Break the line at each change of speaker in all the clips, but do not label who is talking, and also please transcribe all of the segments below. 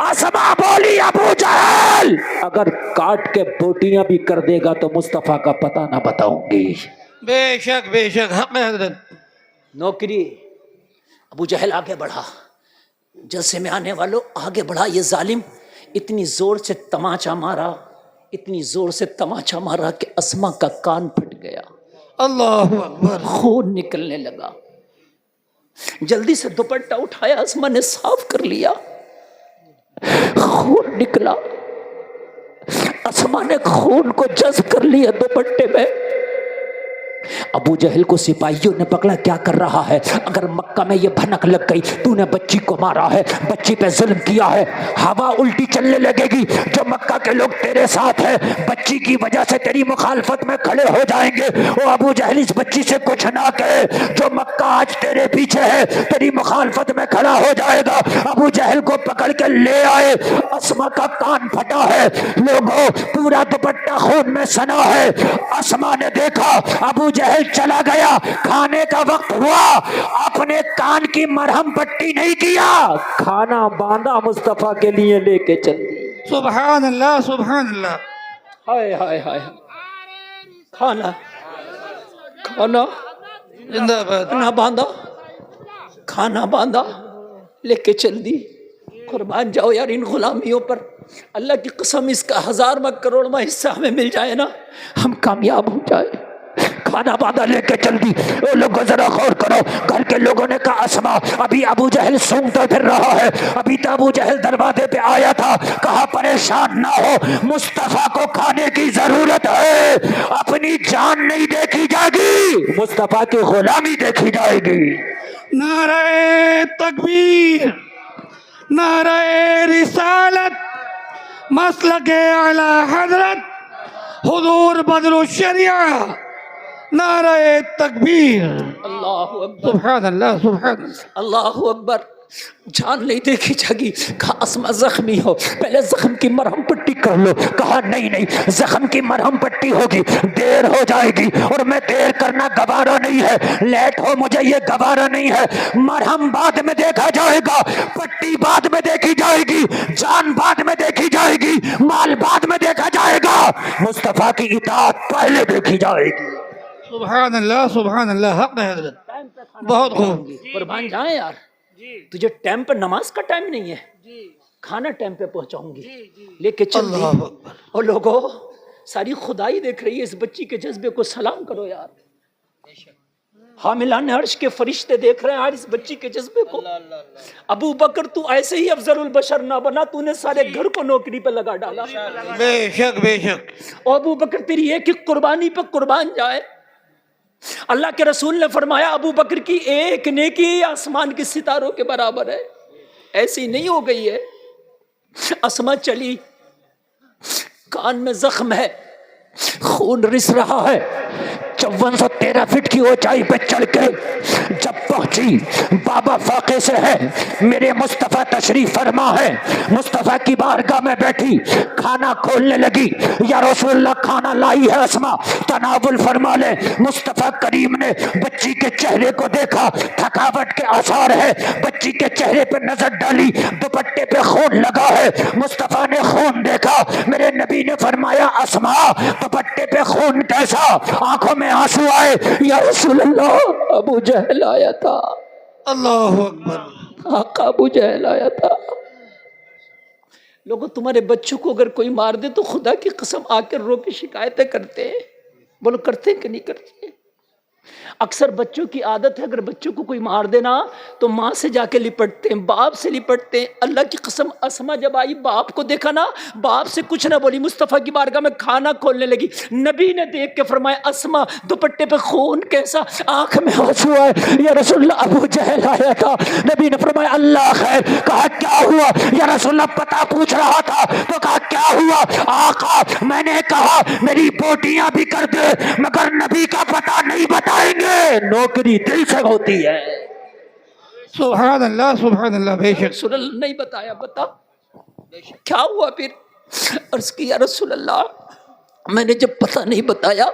اسما بولی ابو جہل اگر کاٹ کے بوٹیاں بھی کر دے گا تو مصطفیٰ کا پتہ نہ بتاؤں گی۔
بے شک حق ہے حضرت۔
نوکری ابو جہل آگے بڑھا، جلسے میں آنے والوں آگے بڑھا، یہ ظالم اتنی زور سے تماچا مارا، اتنی زور سے تماچا مارا کہ اسما کا کان پھٹ گیا،
اللہ اکبر۔
خون نکلنے لگا۔ جلدی سے دوپٹہ اٹھایا، اسما نے صاف کر لیا، خون نکلا، اسما نے خون کو جذب کر لیا دوپٹے میں۔ ابو جہل کو سپاہیوں نے پکڑا، کیا کر رہا ہے؟ اگر مکہ میں یہ بھنک لگ گئی تو نے بچی کو مارا ہے، بچی پہ ظلم کیا ہے، ہوا الٹی چلنے لگے گی، جو مکہ کے لوگ تیرے ساتھ ہیں بچی کی وجہ سے تیری مخالفت میں کھڑے ہو جائیں گے۔ او ابو جہل اس بچی سے کچھ نہ کہے، جو مکہ آج تیرے پیچھے ہے تیری مخالفت میں کھڑا ہو جائے گا۔ ابو جہل کو پکڑ کے لے آئے، اسما کا کان پھٹا ہے، لوگوں پورا دوپٹہ خون میں سنا ہے۔ اسما نے دیکھا ابو جہل چلا گیا، کھانے کا وقت ہوا، اپنے کان کی مرہم پٹی نہیں کیا، کھانا باندھا مصطفیٰ کے لیے لے کے چل دی۔
سبحان اللہ سبحان اللہ۔
ہائے ہائے ہائے، کھانا کھانا
زندہ باد۔
نہ باندھا، کھانا باندھا لے کے چل دی۔ قربان جاؤ یار ان غلامیوں پر، اللہ کی قسم اس کا 1000واں کروڑواں حصہ ہمیں مل جائے نا، ہم کامیاب ہو جائے۔ کھانا باندھا لے کے چل دی۔ اے لوگوں ذرا غور کرو، گھر کے لوگوں نے کہا اسما ابھی ابو جہل سونگتا پھر رہا ہے، ابھی تو ابو جہل دروازے پہ آیا تھا، کہا پریشان نہ ہو، مصطفیٰ کو کھانے کی ضرورت ہے، اپنی جان نہیں دیکھی جائے گی، مصطفیٰ کی غلامی دیکھی جائے گی۔
نعرہ تکبیر، نعرہ رسالت، مسلک اعلی حضرت حضور بدر الشریعہ، نعرہ تکبیر۔
اللہ اکبر،
سبحان اللہ سبحان اللہ۔
اللہ اکبر۔ جان نہیں دیکھی جاگی، کہا اسما زخمی ہو، پہلے زخم کی مرہم پٹی کر لو، کہا نہیں نہیں زخم کی مرہم پٹی ہوگی دیر ہو جائے گی، اور میں دیر کرنا گوارا نہیں ہے، لیٹ ہو مجھے یہ گوارا نہیں ہے، مرہم بعد میں دیکھا جائے گا، پٹی بعد میں دیکھی جائے گی، جان بعد میں دیکھی جائے گی، مال بعد میں دیکھا جائے گا، مصطفیٰ کی اطاعت پہلے دیکھی جائے گی۔
سبحان اللہ سبحان اللہ، حق ہے حضرت، بہت خوب۔
قربان جائیں یار، تجھے ٹائم پہ نماز کا ٹائم نہیں ہے، کھانا ٹائم پہ پہنچاؤں گی، لے کے چل دی۔
اللہ اکبر۔
اور لوگوں ساری خدائی دیکھ رہی ہے، اس بچی کے جذبے کو سلام کرو یار، حاملان عرش کے فرشتے دیکھ رہے ہیں آج اس بچی کے جذبے کو۔ ابو بکر تو ایسے ہی افضل البشر نہ بنا، تو نے سارے گھر کو نوکری پہ لگا ڈالا،
بے شک بے شک۔
اور ابو بکر تیری ایک ایک قربانی پہ قربان جائے۔ اللہ کے رسول نے فرمایا ابو بکر کی ایک نیکی آسمان کے ستاروں کے برابر ہے، ایسی نہیں ہو گئی ہے۔ اسما چلی، کان میں زخم ہے، خون رس رہا ہے، 5413 فٹ کی اونچائی پہ چڑھ کے جب پہنچی، بابا فاقے سے ہے، میرے مصطفیٰ تشریف فرما ہے، مصطفیٰ کی بارگاہ میں بیٹھی، کھانا کھولنے لگی، یا رسول اللہ کھانا لائی ہے اسما، تناول فرما لے۔ مصطفیٰ کریم نے بچی کے چہرے کو دیکھا، تھکاوٹ کے آثار ہے، بچی کے چہرے پہ نظر ڈالی، دوپٹے پہ خون لگا ہے، مصطفیٰ نے خون دیکھا، میرے نبی نے فرمایا اسما دوپٹے پہ خون کیسا؟ آنکھوں میں آنسو آئے، یا رسول اللہ ابو جہل آیا تھا،
اللہ اکبر۔
آقا ابو جہل آیا تھا۔ لوگوں تمہارے بچوں کو اگر کوئی مار دے تو خدا کی قسم آ کے رو کے شکایتیں کرتے ہیں، بولو کرتے کہ نہیں کرتے؟ اکثر بچوں کی عادت ہے اگر بچوں کو کوئی مار دینا تو ماں سے جا کے لپٹتے ہیں، باپ سے لپٹتے ہیں۔ اللہ کی قسم اسما جب آئی باپ کو دیکھا نا، باپ سے کچھ نہ بولی، مصطفیٰ کی بارگاہ میں کھانا کھولنے لگی، نبی نے دیکھ کے فرمایا اسما دوپٹے پہ خون کیسا؟ آنکھ میں آنسو آئے، یا رسول اللہ ابو جہل آیا تھا، نبی نے فرمایا اللہ خیر، کہا کیا ہوا؟ یا رسول اللہ پتہ پوچھ رہا تھا، تو کہا کیا ہوا؟ آقا میں نے کہا میری بوٹیاں بھی کر دے مگر نبی کا پتہ نہیں بتائیں گے، نوکری دل سے ہوتی ہے۔
سبحان اللہ سبحان اللہ، بے شک۔
رسول اللہ نہیں بتایا، بتا کیا ہوا؟ پھر عرض کی یا رسول اللہ میں نے جب پتہ نہیں بتایا،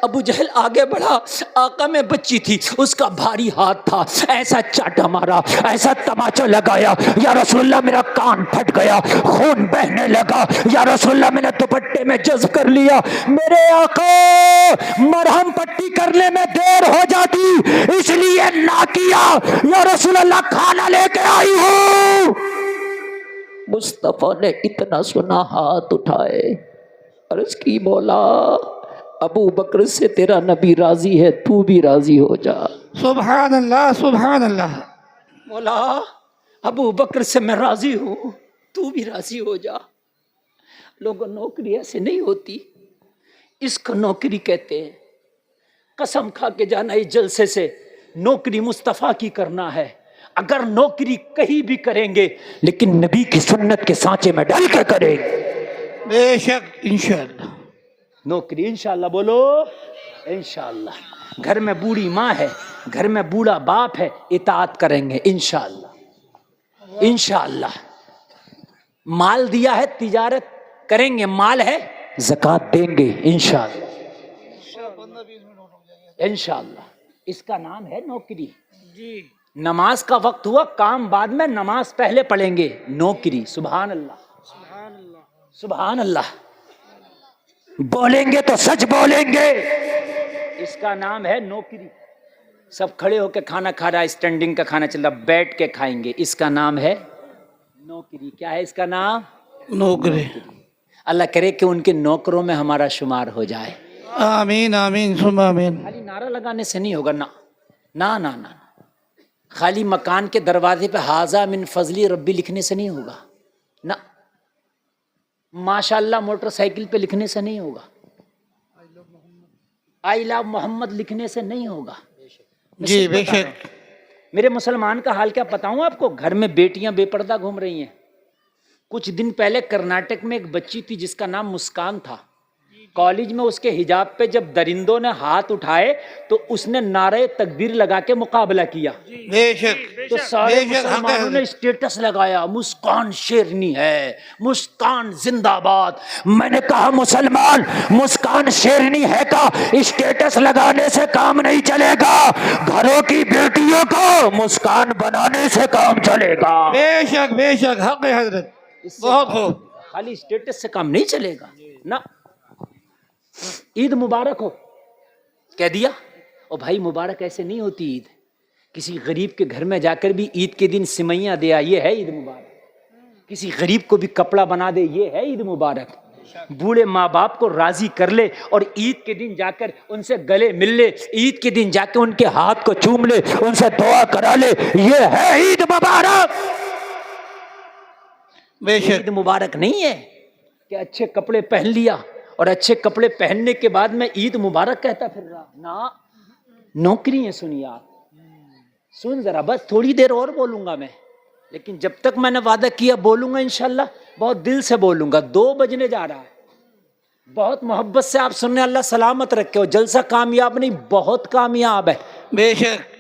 ابو جہل آگے بڑھا، آقا میں بچی تھی، اس کا بھاری ہاتھ تھا، ایسا چاٹا مارا، ایسا تماچا لگایا، یا رسول اللہ میرا کان پھٹ گیا، خون بہنے لگا، یا رسول اللہ میں نے دوپٹے میں جذب کر لیا، میرے آقا مرہم پٹی کرنے میں دیر ہو جاتی اس لیے نہ کیا، یا رسول اللہ کھانا لے کے آئی ہوں۔ مصطفیٰ نے اتنا سنا، ہاتھ اٹھائے، عرض کی مولا ابو بکر سے تیرا نبی راضی ہے، تو بھی راضی ہو جا۔
سبحان اللہ سبحان اللہ۔
مولا ابو بکر سے میں راضی ہوں، تو بھی راضی ہو جا۔ لوگوں نوکری ایسے نہیں ہوتی، اس کو نوکری کہتے ہیں۔ قسم کھا کے جانا اس جلسے سے، نوکری مصطفیٰ کی کرنا ہے۔ اگر نوکری کہیں بھی کریں گے لیکن نبی کی سنت کے سانچے میں ڈال کے کریں گے۔
بے شک انشاءاللہ۔
نوکری انشاءاللہ بولو، انشاءاللہ۔ گھر میں بوڑھی ماں ہے، گھر میں بوڑھا باپ ہے، اطاعت کریں گے انشاءاللہ، انشاءاللہ۔ مال دیا ہے تجارت کریں گے، مال ہے زکوٰۃ دیں گے انشاءاللہ، انشاءاللہ۔ اس کا نام ہے نوکری۔ نماز کا وقت ہوا، کام بعد میں، نماز پہلے پڑھیں گے، نوکری۔ سبحان اللہ سبحان اللہ۔ بولیں گے تو سچ بولیں گے، اس کا نام ہے نوکری۔ سب کھڑے ہو کے کھانا کھا رہا ہے، اسٹینڈنگ کا کھانا چل رہا، بیٹھ کے کھائیں گے، اس کا نام ہے نوکری۔ کیا ہے اس کا نام؟
نوکری۔
اللہ کرے کہ ان کے نوکروں میں ہمارا شمار ہو جائے۔
آمین آمین ثم آمین۔
خالی نعرہ لگانے سے نہیں ہوگا، نہ نہ نہ، خالی مکان کے دروازے پہ ھذا من فضلی ربی لکھنے سے نہیں ہوگا، نہ ماشاء اللہ موٹر سائیکل پہ لکھنے سے نہیں ہوگا، آئی لو محمد لکھنے سے نہیں ہوگا۔
جی بے شک۔
میرے مسلمان کا حال کیا بتاؤں آپ کو، گھر میں بیٹیاں بے پردہ گھوم رہی ہیں۔ کچھ دن پہلے کرناٹک میں ایک بچی تھی جس کا نام مسکان تھا، کالج میں اس کے حجاب پہ جب درندوں نے ہاتھ اٹھائے تو اس نے نعرہ تکبیر لگا کے مقابلہ کیا،
بے شک
تو سارے
بے شک،
مسلمانوں نے اسٹیٹس لگایا، مسکان شیرنی ہے، مسکان زندہ باد۔ میں نے کہا مسلمان، مسکان شیرنی ہے کا اسٹیٹس لگانے سے کام نہیں چلے گا، گھروں کی بیٹیوں کو مسکان بنانے سے کام چلے گا۔
بے شک بے شک، حق حضرت، بہت خوب۔
خالی اسٹیٹس سے کام نہیں چلے گا نا۔ عید مبارک ہو کہہ دیا، او بھائی مبارک ایسے نہیں ہوتی عید، کسی غریب کے گھر میں جا کر بھی عید کے دن سوئیاں دے آ، یہ ہے عید مبارک۔ کسی غریب کو بھی کپڑا بنا دے، یہ ہے عید مبارک۔ بوڑھے ماں باپ کو راضی کر لے اور عید کے دن جا کر ان سے گلے مل لے، عید کے دن جا کے ان کے ہاتھ کو چوم لے، ان سے دعا کرا لے، یہ ہے عید مبارک۔
بے شک
عید مبارک نہیں ہے کہ اچھے کپڑے پہن لیا اور اچھے کپڑے پہننے کے بعد میں عید مبارک کہتا پھر رہا، نہ نوکری ہے۔ سنیے آپ، سن ذرا، بس تھوڑی دیر اور بولوں گا میں، لیکن جب تک میں نے وعدہ کیا بولوں گا انشاءاللہ، بہت دل سے بولوں گا۔ 2 بجنے جا رہا ہے، بہت محبت سے آپ سننے، اللہ سلامت رکھے ہو۔ جلسہ کامیاب نہیں، بہت کامیاب ہے۔
بے شک۔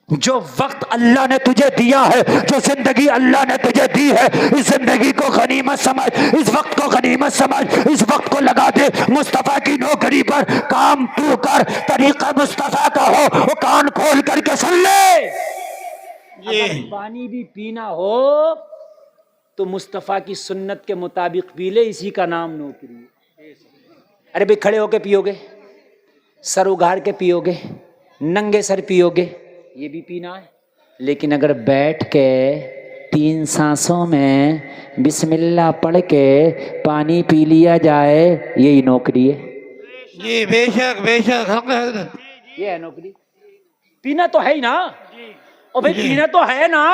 جو وقت اللہ نے تجھے دیا ہے، جو زندگی اللہ نے تجھے دی ہے، اس زندگی کو غنیمت سمجھ، اس وقت کو غنیمت سمجھ، اس وقت کو لگا دے مصطفیٰ کی نوکری پر۔ کام تو کر، طریقہ مصطفیٰ کا ہو، وہ کان کھول کر کے سن لے۔ اگر پانی بھی پینا ہو تو مصطفیٰ کی سنت کے مطابق پی لے، اسی کا نام نوکری ہے۔ ارے بھائی کھڑے ہو کے پیو گے، سر اگاڑ کے پیو گے، ننگے سر پیو گے، یہ بھی پینا ہے، لیکن اگر بیٹھ کے 3 سانسوں میں بسم اللہ پڑھ کے پانی پی لیا جائے، یہی نوکری ہے۔
جی بے شک بے شک، حق حضرت۔
یہ ہے نوکری۔ پینا تو ہے ہی نا، اور بھائی پینا تو ہے نا،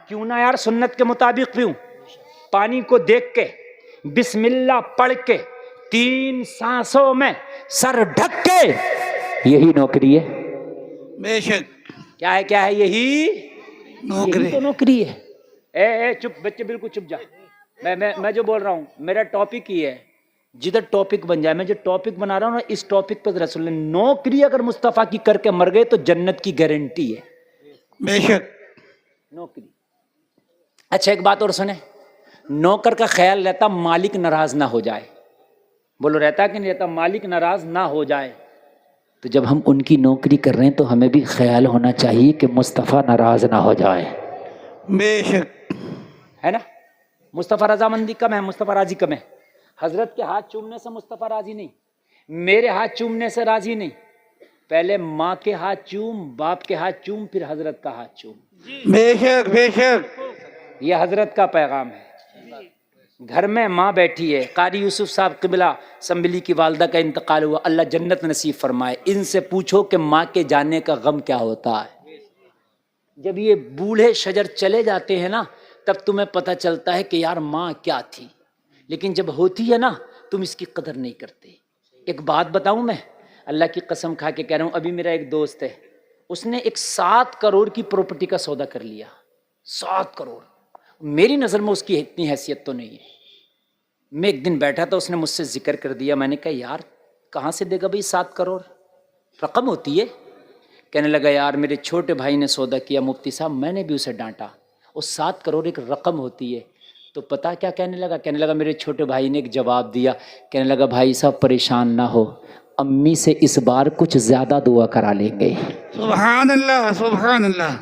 کیوں نہ یار سنت کے مطابق پیوں۔ پانی کو دیکھ کے بسم اللہ پڑھ کے 3 سانسوں میں سر ڈھک کے، یہی نوکری ہے۔
بے شک
کیا ہے، کیا ہے؟ یہی
نوکری۔
تو نوکری ہے۔ اے چپ بچے، بالکل چپ جا۔ میں جو بول رہا ہوں میرا ٹاپک ہی ہے، جدھر ٹاپک بن جائے، میں جو ٹاپک بنا رہا ہوں نا، اس ٹاپک پہ ذرا سن لیں۔ نوکری اگر مصطفیٰ کی کر کے مر گئے تو جنت کی گارنٹی ہے۔
بے شک
نوکری۔ اچھا ایک بات اور سنیں، نوکر کا خیال رہتا مالک ناراض نہ ہو جائے۔ بولو رہتا کہ نہیں رہتا؟ مالک ناراض نہ ہو جائے. تو جب ہم ان کی نوکری کر رہے ہیں تو ہمیں بھی خیال ہونا چاہیے کہ مصطفیٰ ناراض نہ ہو جائے.
بے شک.
ہے نا؟ مصطفیٰ رضامندی کم ہے، مصطفیٰ راضی کم ہے. حضرت کے ہاتھ چومنے سے مصطفیٰ راضی نہیں، میرے ہاتھ چومنے سے راضی نہیں. پہلے ماں کے ہاتھ چوم، باپ کے ہاتھ چوم، پھر حضرت کا ہاتھ چوم.
بے شک بے شک.
یہ حضرت کا پیغام ہے. گھر میں ماں بیٹھی ہے، قاری یوسف صاحب قبلہ اسمبلی کی والدہ کا انتقال ہوا، اللہ جنت نصیب فرمائے. ان سے پوچھو کہ ماں کے جانے کا غم کیا ہوتا ہے. جب یہ بوڑھے شجر چلے جاتے ہیں نا تب تمہیں پتہ چلتا ہے کہ یار ماں کیا تھی، لیکن جب ہوتی ہے نا تم اس کی قدر نہیں کرتے. ایک بات بتاؤں میں اللہ کی قسم کھا کے کہہ رہا ہوں، ابھی میرا ایک دوست ہے، اس نے ایک 7 کروڑ کی پراپرٹی کا سودا کر لیا. 7 کروڑ. میری نظر میں اس کی اتنی حیثیت تو نہیں ہے. میں ایک دن بیٹھا تھا، اس نے مجھ سے ذکر کر دیا. میں نے کہا یار کہاں سے دے گا بھائی 7 کروڑ؟ رقم ہوتی ہے. کہنے لگا یار میرے چھوٹے بھائی نے سودا کیا مفتی صاحب. میں نے بھی اسے ڈانٹا. وہ 7 کروڑ ایک رقم ہوتی ہے. تو پتہ کیا کہنے لگا؟ کہنے لگا میرے چھوٹے بھائی نے ایک جواب دیا. کہنے لگا بھائی صاحب پریشان نہ ہو، امی سے اس بار کچھ زیادہ دعا کرا لیں گے.
سبحان اللہ سبحان اللہ.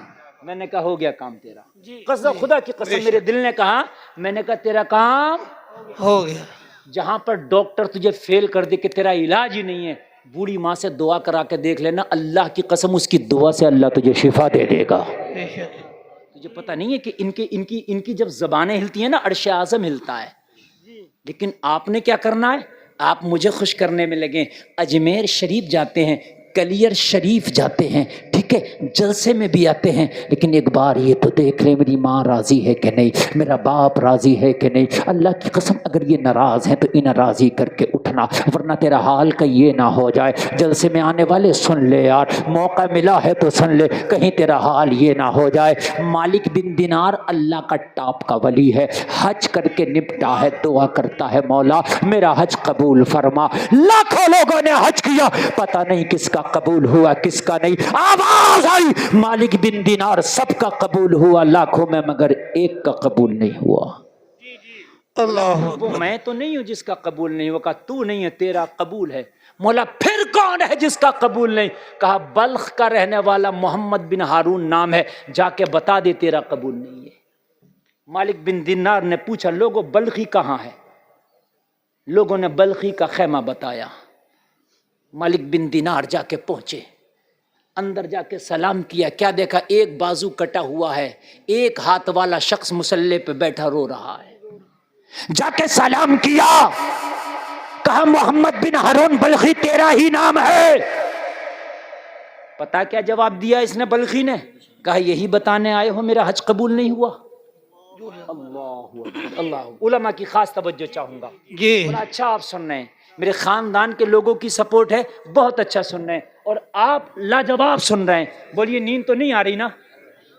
میں نے کہا ہو گیا کام تیرا. قسم خدا کی قسم میرے دل نے کہا، میں نے کہا تیرا کام
ہو گیا.
جہاں پر ڈاکٹر تجھے فیل کر دے کہ تیرا علاج ہی نہیں ہے، بوڑھی ماں سے دعا کرا کے دیکھ لینا، اللہ کی قسم اس کی دعا سے اللہ تجھے شفا دے دے گا.
بے شک.
تجھے پتہ نہیں ہے کہ ان کی جب زبانیں ہلتی ہیں نا عرش اعظم ہلتا ہے. لیکن آپ نے کیا کرنا ہے؟ آپ مجھے خوش کرنے میں لگیں. اجمیر شریف جاتے ہیں، کلیر شریف جاتے ہیں، ٹھیک ہے، جلسے میں بھی آتے ہیں، لیکن ایک بار یہ تو دیکھ لیں میری ماں راضی ہے کہ نہیں، میرا باپ راضی ہے کہ نہیں. اللہ کی قسم اگر یہ ناراض ہیں تو انہیں راضی کر کے اٹھنا، ورنہ تیرا حال کا یہ نہ ہو جائے. جلسے میں آنے والے سن لے یار، موقع ملا ہے تو سن لے، کہیں تیرا حال یہ نہ ہو جائے. مالک بن دینار اللہ کا ٹاپ کا ولی ہے، حج کر کے نپٹا ہے، دعا کرتا ہے مولا میرا حج قبول فرما. لاکھوں لوگوں نے حج کیا، پتہ نہیں کس کا قبول ہوا کس کا نہیں. آواز آئی مالک بن دینار سب کا قبول ہوا لاکھوں میں، مگر ایک کا قبول نہیں ہوا.
اللہ
وہ میں تو نہیں ہوں جس کا قبول نہیں ہوا. کہا تو نہیں ہے، تیرا قبول ہے. مولا پھر کون ہے جس کا قبول نہیں؟ کہا بلخ کا رہنے والا محمد بن ہارون نام ہے، جا کے بتا دے تیرا قبول نہیں ہے. مالک بن دینار نے پوچھا لوگوں بلخی کہاں ہے؟ لوگوں نے بلخی کا خیمہ بتایا. مالک بن دینار جا کے پہنچے، اندر جا کے سلام کیا. کیا دیکھا؟ ایک بازو کٹا ہوا ہے، ایک ہاتھ والا شخص مصلی پہ بیٹھا رو رہا ہے. جا کے سلام کیا، کہا محمد بن ہارون بلخی تیرا ہی نام ہے؟ پتا کیا جواب دیا اس نے بلخی نے؟ کہا یہی بتانے آئے ہو میرا حج قبول نہیں ہوا. اللہ علماء کی خاص توجہ چاہوں گا.
جی.
بڑا اچھا آپ سن رہے ہیں، میرے خاندان کے لوگوں کی سپورٹ ہے، بہت اچھا سن رہے ہیں، اور آپ لاجواب سن رہے ہیں. بولیے نیند تو نہیں آ رہی نا؟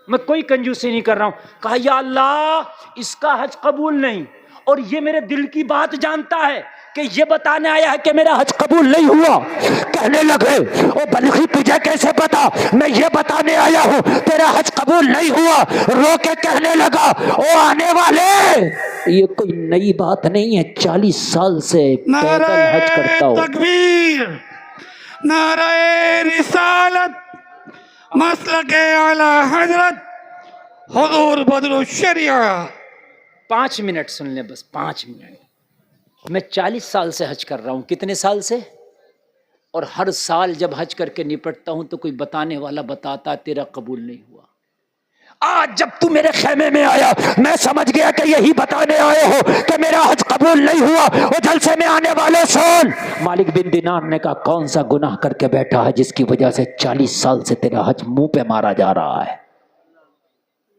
میں کوئی کنجوسی نہیں کر رہا ہوں. کہا یا اللہ اس کا حج قبول نہیں، اور یہ میرے دل کی بات جانتا ہے کہ یہ بتانے آیا ہے کہ میرا حج قبول نہیں ہوا. کہنے لگے او بلخی تجھے کیسے پتا؟ میں یہ بتانے آیا ہوں تیرا حج قبول نہیں ہوا. رو کے کہنے لگا او آنے والے یہ کوئی نئی بات نہیں ہے، 40 سال سے پیدل حج کرتا ہوں.
نعرہ تکبیر، نعرہ رسالت، مسلک اعلی حضرت حضور بدر الشریعہ.
5 منٹ سن لیں بس، 5 منٹ. میں 40 سال سے حج کر رہا ہوں. کتنے سال سے؟ اور ہر سال جب حج کر کے نپٹتا ہوں تو کوئی بتانے والا بتاتا تیرا قبول نہیں ہوا. آج جب تو میرے خیمے میں آیا میں سمجھ گیا کہ یہی بتانے آئے ہو کہ میرا حج قبول نہیں ہوا. وہ جلسے میں آنے والے سن. مالک بن دینار نے کہا کون سا گناہ کر کے بیٹھا ہے جس کی وجہ سے 40 سال سے تیرا حج منہ پہ مارا جا رہا ہے؟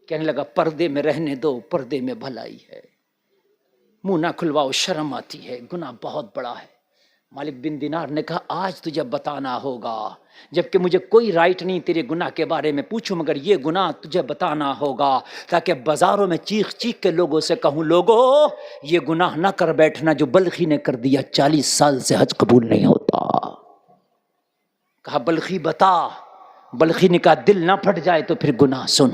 کہنے لگا پردے میں رہنے دو، پردے میں بھلائی ہے. منہ نہ کھلواؤ، شرم آتی ہے، گناہ بہت بڑا ہے. مالک بن دینار نے کہا آج تجھے بتانا ہوگا، جبکہ مجھے کوئی رائٹ نہیں تیرے گناہ کے بارے میں پوچھوں، مگر یہ گناہ تجھے بتانا ہوگا تاکہ بازاروں میں چیخ چیخ کے لوگوں سے کہوں لوگوں یہ گناہ نہ کر بیٹھنا جو بلخی نے کر دیا، 40 سال سے حج قبول نہیں ہوتا. کہا بلخی بتا. بلخی نے کہا دل نہ پھٹ جائے تو پھر گناہ سن.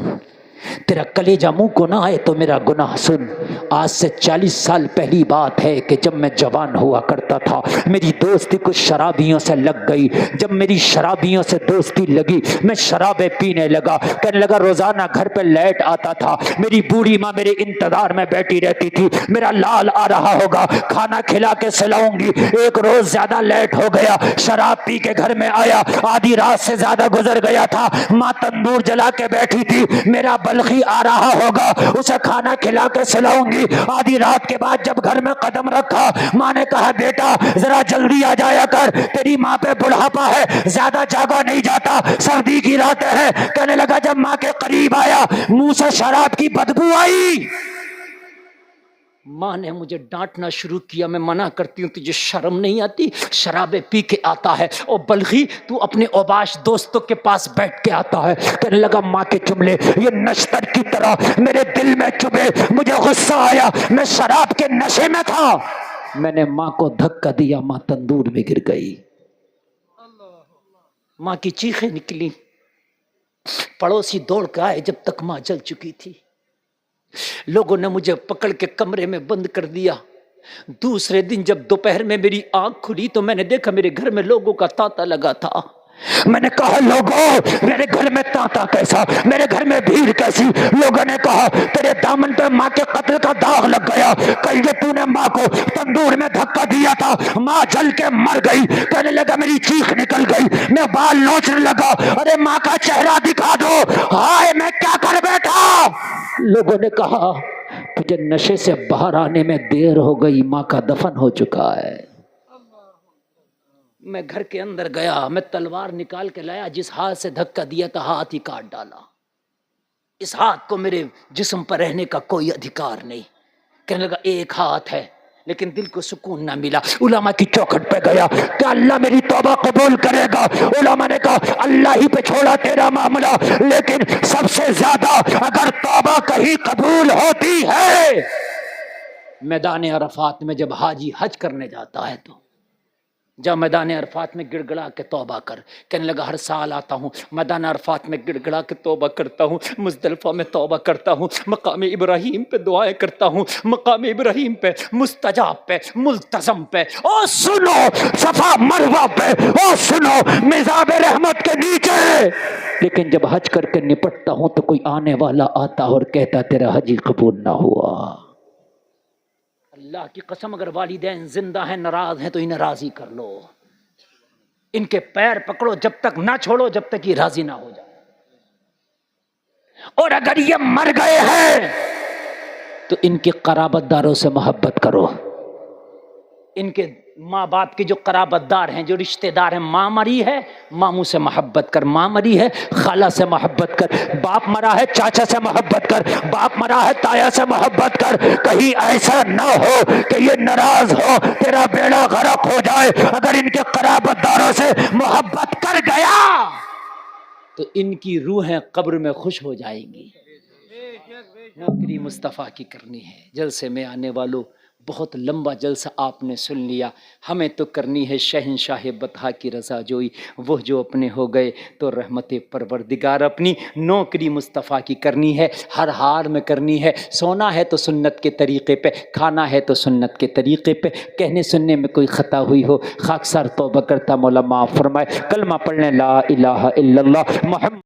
تیرا کلیجہ منہ کو نہ آئے تو میرا گناہ سن. آج سے 40 سال پہلی بات ہے کہ جب میں جوان ہوا کرتا تھا میری دوستی کچھ شرابیوں سے لگ گئی. جب میری شرابیوں سے دوستی لگی میں شرابیں پینے لگا. کہنے لگا روزانہ گھر پہ لیٹ آتا تھا, میری بوڑھی ماں میرے انتظار میں بیٹھی رہتی تھی, میرا لال آ رہا ہوگا کھانا کھلا کے سلاؤں گی. ایک روز زیادہ لیٹ ہو گیا, شراب پی کے گھر میں آیا, آدھی رات سے زیادہ گزر گیا تھا, ماں تندور جلا کے بیٹھی تھی, میرا بلخی آ رہا ہوگا اسے کھانا کھلا کے سلاؤں گی. آدھی رات کے بعد جب گھر میں قدم رکھا ماں نے کہا بیٹا ذرا جلدی آ جایا کر, تیری ماں پہ بڑھاپا ہے, زیادہ جاگا نہیں جاتا, سردی کی راتیں ہیں. کہنے لگا جب ماں کے قریب آیا منہ سے شراب کی بدبو آئی. ماں نے مجھے ڈانٹنا شروع کیا. میں منع کرتی ہوں تجھے شرم نہیں آتی, شرابیں پی کے آتا ہے, اور بلخی تو اپنے اوباش دوستوں کے پاس بیٹھ کے آتا ہے. کہنے لگا ماں کے جملے یہ نشتر کی طرح میرے دل میں چبھے, مجھے غصہ آیا, میں شراب کے نشے میں تھا. میں نے ماں کو دھکا دیا, ماں تندور میں گر گئی. ماں کی چیخیں نکلی, پڑوسی دوڑ کے آئے جب تک ماں جل چکی تھی. لوگوں نے مجھے پکڑ کے کمرے میں بند کر دیا. دوسرے دن جب دوپہر میں میری آنکھ کھلی تو میں نے دیکھا میرے گھر میں لوگوں کا تانتا لگا تھا. میں نے کہا لوگوں میرے گھر میں تانتا کیسا, میرے گھر میں بھیڑ کیسی؟ لوگوں نے کہا تیرے دامن پہ ماں کے قتل کا داغ لگ گیا, کل جو تو نے ماں کو تندور میں دھکا دیا تھا ماں جل کے مر گئی. کہنے لگا میری چیخ نکل گئی, میں بال نوچنے لگا, ارے ماں کا چہرہ دکھا دو, ہائے میں کیا کر بیٹھا. لوگوں نے کہا تجھے نشے سے باہر آنے میں دیر ہو گئی, ماں کا دفن ہو چکا ہے. میں گھر کے اندر گیا, میں تلوار نکال کے لایا, جس ہاتھ سے دھکا دیا تھا ہاتھ ہی کاٹ ڈالا. اس ہاتھ کو میرے جسم پر رہنے کا کوئی ادھیکار نہیں. کہنے لگا ایک ہاتھ ہے, لیکن دل کو سکون نہ ملا. علماء کی چوکھٹ پہ گیا کہ اللہ میری توبہ قبول کرے گا. علماء نے کہا اللہ ہی پہ چھوڑا تیرا معاملہ, لیکن سب سے زیادہ اگر توبہ کہیں قبول ہوتی ہے میدان عرفات میں جب حاجی حج کرنے جاتا ہے تو جب میدان عرفات میں گڑ گڑا کے توبہ کر. کہنے لگا ہر سال آتا ہوں میدان عرفات میں گڑ گڑا کے توبہ کرتا ہوں, مزدلفہ میں توبہ کرتا ہوں, مقام ابراہیم پہ دعائیں کرتا ہوں, مقام ابراہیم پہ مستجاب پہ ملتزم پہ, او سنو صفا مروہ پہ, او سنو مزاب رحمت کے نیچے. لیکن جب حج کر کے نپٹتا ہوں تو کوئی آنے والا آتا اور کہتا تیرا حج قبول نہ ہوا. اللہ کی قسم اگر والدین زندہ ہیں ناراض ہیں تو انہیں راضی کر لو, ان کے پیر پکڑو جب تک نہ چھوڑو جب تک یہ راضی نہ ہو جائے. اور اگر یہ مر گئے ہیں تو ان کے قرابت داروں سے محبت کرو. ان کے ماں باپ کے جو قرابت دار ہیں, جو رشتہ دار ہیں, ماں مری ہے ماموں سے محبت کر, ماں مری ہے خالہ سے محبت کر, باپ مرا ہے چاچا سے محبت کر, باپ مرا ہے تایا سے محبت کر. کہیں ایسا نہ ہو کہ یہ ناراض ہو تیرا بیڑا غرق ہو جائے. اگر ان کے قرابت داروں سے محبت کر گیا تو ان کی روحیں قبر میں خوش ہو جائیں گی. نوکری مصطفیٰ کی کرنی ہے. جلسے میں آنے والوں بہت لمبا جلسہ آپ نے سن لیا, ہمیں تو کرنی ہے شہنشاہ بطحا کی رضا جوئی. وہ جو اپنے ہو گئے تو رحمت پروردگار اپنی. نوکری مصطفیٰ کی کرنی ہے, ہر حال میں کرنی ہے. سونا ہے تو سنت کے طریقے پہ, کھانا ہے تو سنت کے طریقے پہ. کہنے سننے میں کوئی خطا ہوئی ہو خاکسار توبہ کرتا مولا معاف فرمائے. کلمہ پڑھ لیں لا الہ الا اللہ محمد